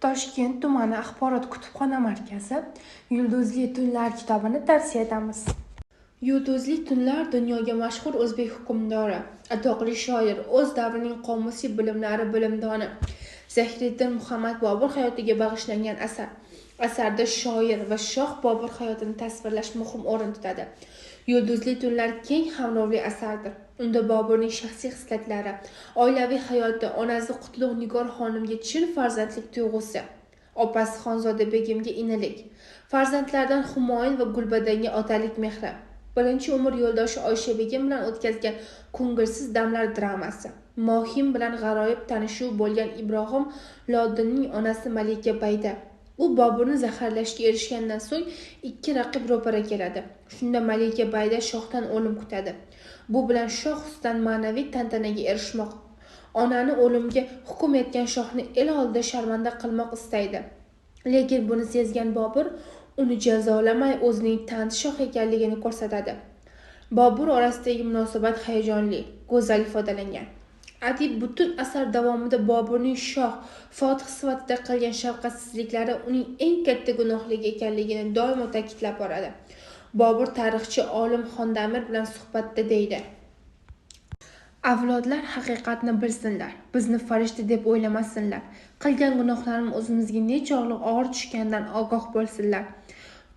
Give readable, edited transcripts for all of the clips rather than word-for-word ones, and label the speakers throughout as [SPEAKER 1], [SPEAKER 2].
[SPEAKER 1] Toshkent tumani axborot kutubxona markazi Yulduzli tunlar kitobini tavsiya etamiz. Yulduzli tunlar dunyoga mashhur o'zbek hukmdori, atoqli shoir, o'z davrining qomusiy bilimlari bilimdoni Zahiriddin Muhammad Bobur hayotiga bag'ishlangan asar. Asarda shoir va shoh Bobur hayotini tasvirlash muhim o'rin tutadi. Yulduzli tunlar keng qamrovli asardir. Unda Boburning shaxsiy xislatlari, oilaviy hayoti, onasi Qutlug' Nigor xonimga chin farzandlik tuyg'usi, opasi Xonzoda begimga inilik, farzandlardan Humoyun va Gulbadanga otalik mehri, birinchi umr yo'ldoshi Oysha begim bilan o'tkazgan ko'ngilsiz damlar dramasi, Mohim bilan g'aroyib tanishuv bo'lgan Ibrohim Lodinning onasi Malika Bayda. U Boburni zaharlashga erishgandan so'ng ikki raqib ro'para keladi. Shunda Malika Bayda shohdan o'lim kutadi. Bu bilan shoh ustidan ma'naviy tantanaga erishmoq, onani o'limga hukm etgan shohni el oldida sharmanda qilmoq istaydi. Lekin buni sezgan Bobur uni jazolamay o'zining tanti shoh ekanligini ko'rsatadi. Bobur orasidagi munosabat hayajonli, go'zal ifodalangan. Adib butun asar davomida Boburning shoh, fotih sifatida qilgan shafqatsizliklari uning eng katta gunohligi ekanligini doimo ta'kidlab boradi. Bobur tarixchi olim Xondamir bilan suhbatda deydi: Avlodlar haqiqatni bilsinlar, bizni farishta deb o'ylamasinlar. Qilgan gunohlarimiz o'zimizga nechog'lik og'ir tushganidan ogoh bo'lsinlar.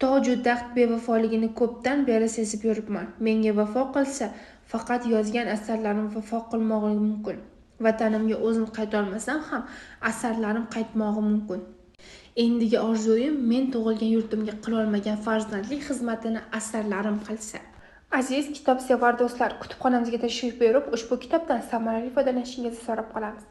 [SPEAKER 1] Toju taxt bevafoligini ko'pdan beri sezib yuribman. Menga vafo qilsa, faqat yozgan asarlarim vafo qilmog'i mumkin. Vatanimga o'zim qaytolmasam ham asarlarim qaytmog'i mumkin. Endigi orzuim men tug'ilgan yurtimga qilolmagan farzandlik xizmatini asarlarim qilsa. Aziz kitobsevar do'stlar, kutubxonamizga tashrif buyurib, ushbu kitobdan samarali foydalanishingizni so'rab qolamiz.